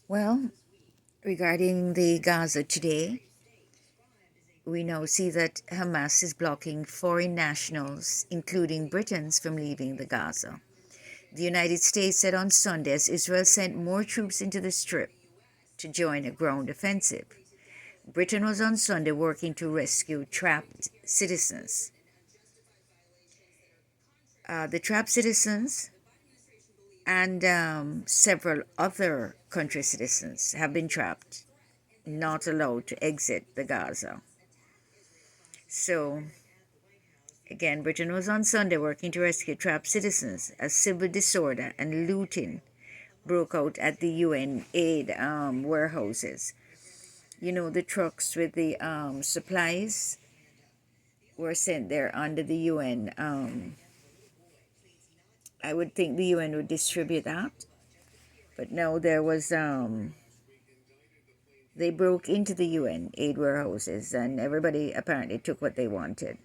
Well, regarding the Gaza today, we now see that Hamas is blocking foreign nationals, including Britons, from leaving the Gaza. The United States said on Sunday as Israel sent more troops into the Strip to join a ground offensive. Britain was on Sunday working to rescue trapped citizens. The trapped citizens and several other country citizens have been trapped, not allowed to exit the Gaza. So, again, Britain was on Sunday working to rescue trapped citizens as civil disorder and looting broke out at the UN aid warehouses. You know, the trucks with the supplies were sent there under the UN. I would think the UN would distribute that, but no, there was they broke into the UN aid warehouses and everybody apparently took what they wanted.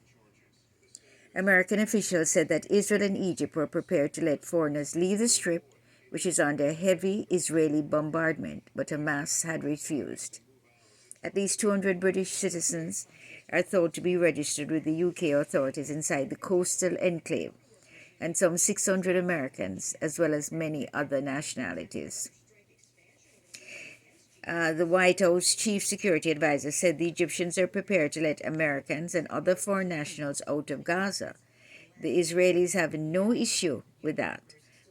American officials said that Israel and Egypt were prepared to let foreigners leave the Strip, which is under heavy Israeli bombardment, but Hamas had refused. At least 200 British citizens are thought to be registered with the UK authorities inside the coastal enclave, and some 600 Americans, as well as many other nationalities. The White House chief security advisor said the Egyptians are prepared to let Americans and other foreign nationals out of Gaza. The Israelis have no issue with that,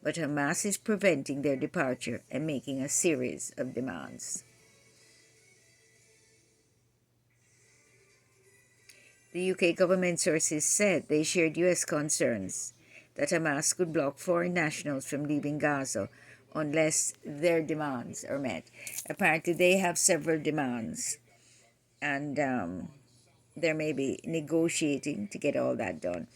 but Hamas is preventing their departure and making a series of demands. The UK government sources said they shared US concerns that Hamas could block foreign nationals from leaving Gaza unless their demands are met. Apparently, they have several demands, and they're maybe negotiating to get all that done.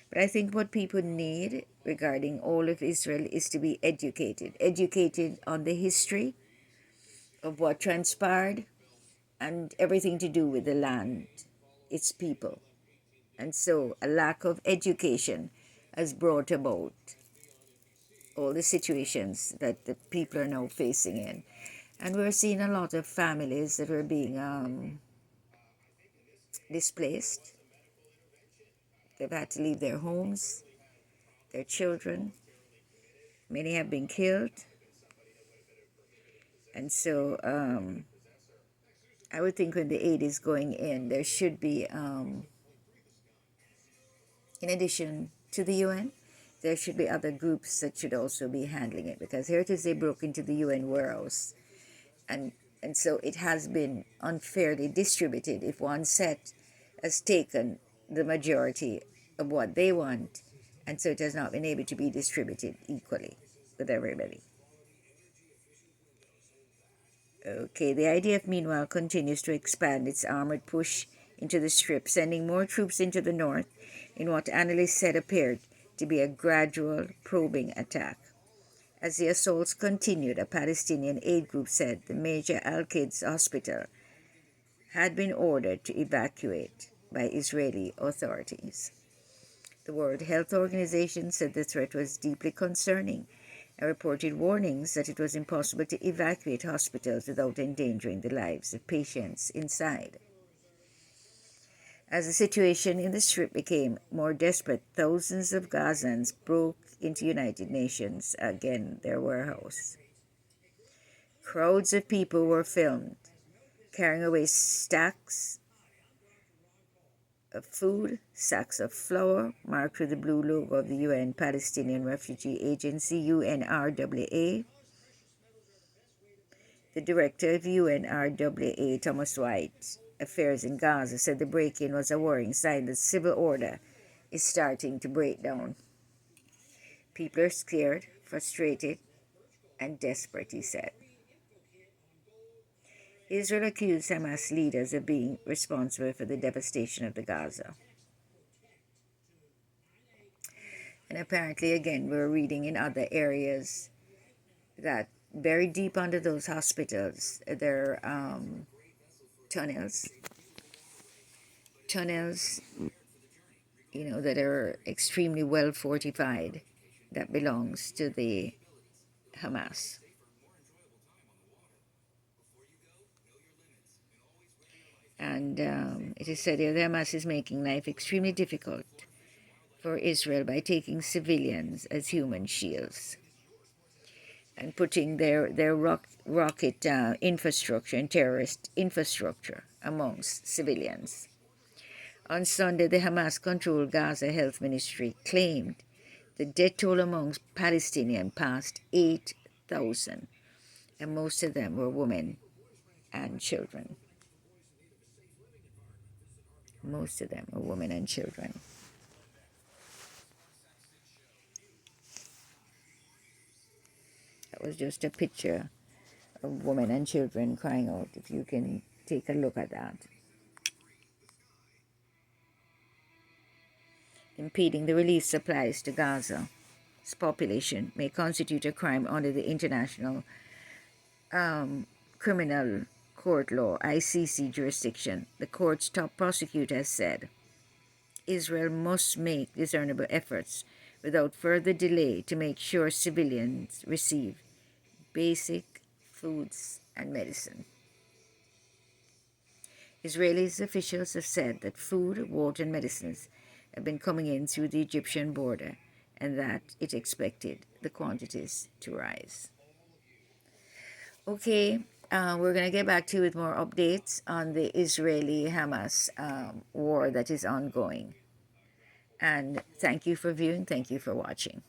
But I think what people need regarding all of Israel is to be educated on the history of what transpired and everything to do with the land, its people. And so a lack of education has brought about all the situations that the people are now facing in. And we're seeing a lot of families that are being displaced. They've had to leave their homes, their children. Many have been killed. And so I would think when the aid is going in, there should be, in addition to the UN, there should be other groups that should also be handling it, because here it is, they broke into the UN warehouse, and so it has been unfairly distributed. If one set has taken the majority of what they want, and so it has not been able to be distributed equally with everybody. Okay, the IDF meanwhile continues to expand its armored push into the Strip, sending more troops into the north in what analysts said appeared to be a gradual probing attack. As the assaults continued, a Palestinian aid group said the major Al-Quds hospital had been ordered to evacuate by Israeli authorities. The World Health Organization said the threat was deeply concerning and reported warnings that it was impossible to evacuate hospitals without endangering the lives of patients inside. As the situation in the Strip became more desperate, thousands of Gazans broke into United Nations, again their warehouse. Crowds of people were filmed carrying away stacks of food, sacks of flour marked with the blue logo of the UN Palestinian Refugee Agency, UNRWA. The director of UNRWA, Thomas White, Affairs in Gaza, said the break-in was a worrying sign that civil order is starting to break down. People are scared, frustrated, and desperate, he said. Israel accused Hamas leaders of being responsible for the devastation of the Gaza. And apparently, again, we're reading in other areas that very deep under those hospitals, there are tunnels, that are extremely well fortified, that belongs to the Hamas. And it is said here the Hamas is making life extremely difficult for Israel by taking civilians as human shields and putting their rocket infrastructure and terrorist infrastructure amongst civilians. On Sunday, the Hamas-controlled Gaza Health Ministry claimed the death toll amongst Palestinians passed 8,000, and most of them were women and children. Most of them were women and children. That was just a picture of women and children crying out, if you can take a look at that. Impeding the relief supplies to Gaza's population may constitute a crime under the International Criminal Court law, ICC jurisdiction. The court's top prosecutor has said Israel must make discernible efforts without further delay to make sure civilians receive basic foods and medicine. Israeli officials have said that food, water, and medicines have been coming in through the Egyptian border and that it expected the quantities to rise. Okay, we're going to get back to you with more updates on the Israeli-Hamas war that is ongoing. And thank you for viewing. Thank you for watching.